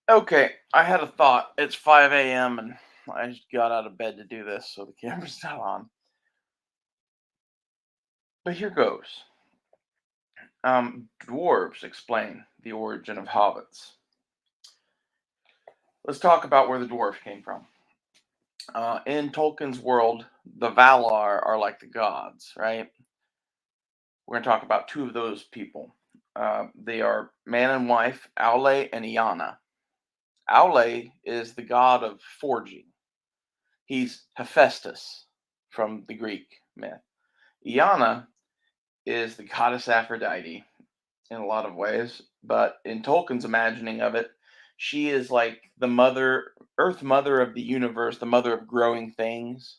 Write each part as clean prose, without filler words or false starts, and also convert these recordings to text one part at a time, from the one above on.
Okay, I had a thought. It's 5 a.m. and I just got out of bed to do this, so the camera's not on. But here goes. Dwarves explain the origin of hobbits. Let's talk about where the dwarves came from. In Tolkien's world, the Valar are like the gods, right? We're going to talk about two of those people. They are man and wife, Aule and Iana. Aule is the god of forging. He's Hephaestus from the Greek myth. Iana is the goddess Aphrodite in a lot of ways, but in Tolkien's imagining of it, she is like the mother, earth mother of the universe, the mother of growing things.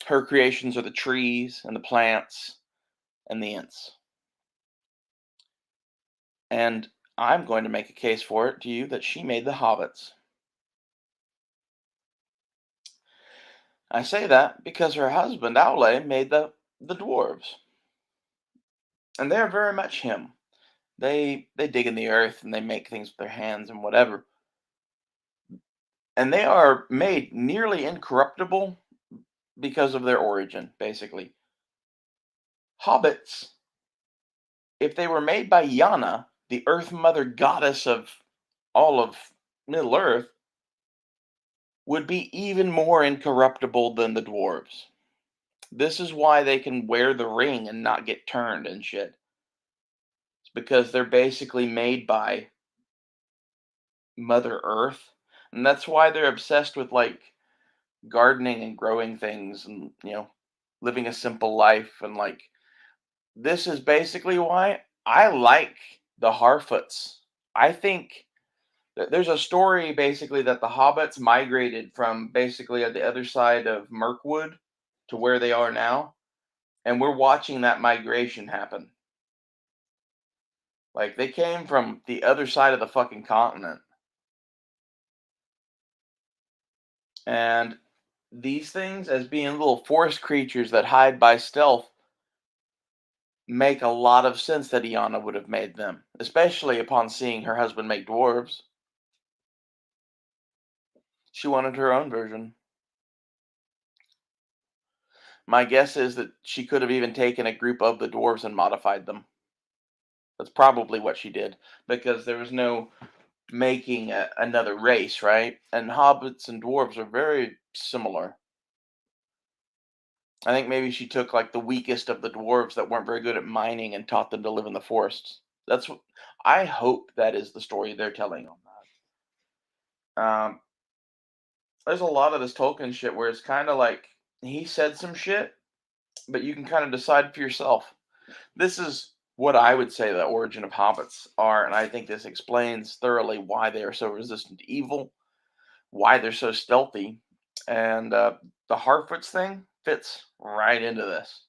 Her creations are the trees and the plants and the ants. And I'm going to make a case for it to you that she made the hobbits. I say that because her husband Aule made the dwarves, and they're very much him. They dig in the earth and they make things with their hands and whatever, and they are made nearly incorruptible because of their origin. Basically, hobbits, if they were made by Yana, the Earth Mother goddess of all of Middle Earth, would be even more incorruptible than the dwarves. This is why they can wear the ring and not get turned and shit. It's because they're basically made by Mother Earth. And that's why they're obsessed with like gardening and growing things and, living a simple life. And like, this is basically why I like the Harfoots. I think there's a story basically that the hobbits migrated from basically at the other side of Mirkwood to where they are now. And we're watching that migration happen. Like they came from the other side of the fucking continent. And these things, as being little forest creatures that hide by stealth, make a lot of sense that Iana would have made them, especially upon seeing her husband make dwarves. She wanted her own version. My guess is that she could have even taken a group of the dwarves and modified them. That's probably what she did, because there was no making another race, right? And hobbits and dwarves are very similar. I think maybe she took like the weakest of the dwarves that weren't very good at mining and taught them to live in the forests. That's what I hope that is the story they're telling on that. There's a lot of this Tolkien shit where it's kind of like he said some shit, but you can kind of decide for yourself. This is what I would say the origin of hobbits are, and I think this explains thoroughly why they are so resistant to evil, why they're so stealthy, and the Harfoots thing fits right into this.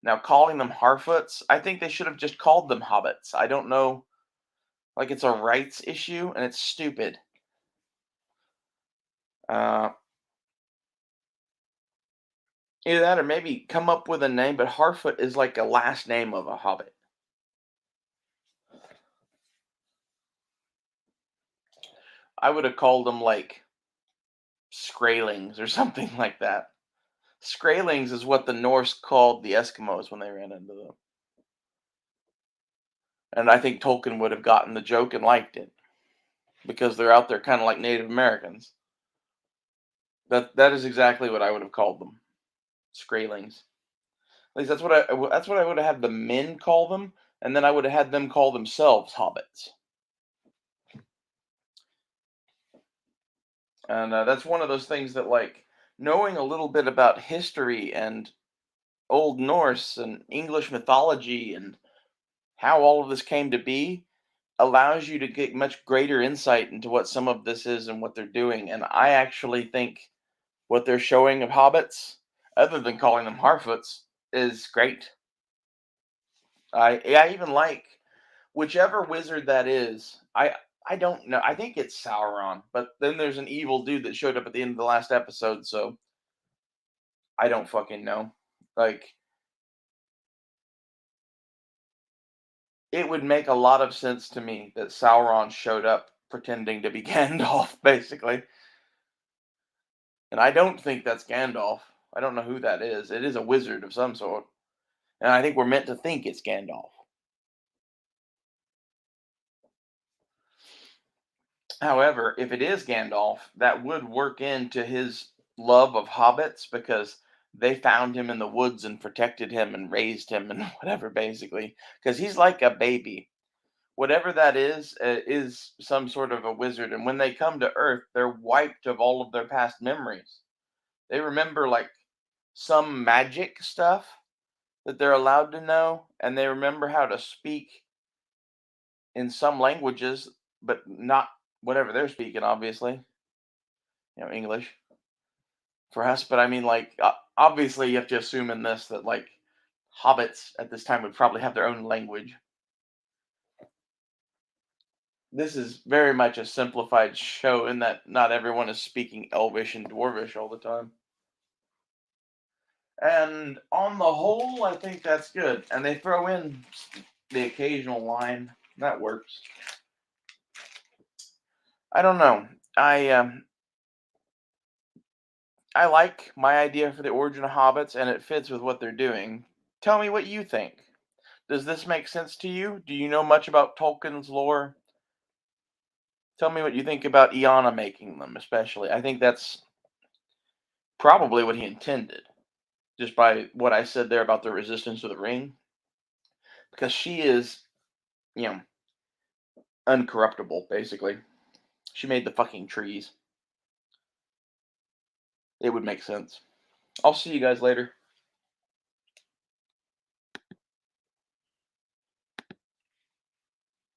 Now, calling them Harfoots, I think they should have just called them hobbits. I don't know, like it's a rights issue and it's stupid. Uh, Either that or maybe come up with a name, but Harfoot is like a last name of a hobbit. I would have called them like Skraelings or something like that. Skraelings is what the Norse called the Eskimos when they ran into them. And I think Tolkien would have gotten the joke and liked it because they're out there kind of like Native Americans. That is exactly what I would have called them, Skraelings. At least that's what I would have had the men call them, and then I would have had them call themselves hobbits. And that's one of those things that like knowing a little bit about history and Old Norse and English mythology and how all of this came to be allows you to get much greater insight into what some of this is and what they're doing. And I actually think what they're showing of hobbits, other than calling them Harfoots, is great. I even like whichever wizard that is. I don't know. I think it's Sauron, but then there's an evil dude that showed up at the end of the last episode, so I don't fucking know. Like it would make a lot of sense to me that Sauron showed up pretending to be Gandalf, basically. And I don't think that's Gandalf. I don't know who that is. It is a wizard of some sort. And I think we're meant to think it's Gandalf. However, if it is Gandalf, that would work into his love of hobbits because they found him in the woods and protected him and raised him and whatever, basically. Because he's like a baby. Whatever that is some sort of a wizard. And when they come to Earth, they're wiped of all of their past memories. They remember like some magic stuff that they're allowed to know, and they remember how to speak in some languages, but not whatever they're speaking, obviously. English for us. But I mean, like, obviously, you have to assume in this that, like, hobbits at this time would probably have their own language. This is very much a simplified show in that not everyone is speaking Elvish and Dwarvish all the time. And on the whole, I think that's good. And they throw in the occasional line that works. I don't know. I like my idea for the origin of hobbits, and it fits with what they're doing. Tell me what you think. Does this make sense to you? Do you know much about Tolkien's lore? Tell me what you think about Iana making them, especially. I think that's probably what he intended, just by what I said there about the resistance of the ring, because she is, you know, uncorruptible, basically. She made the fucking trees. It would make sense. I'll see you guys later.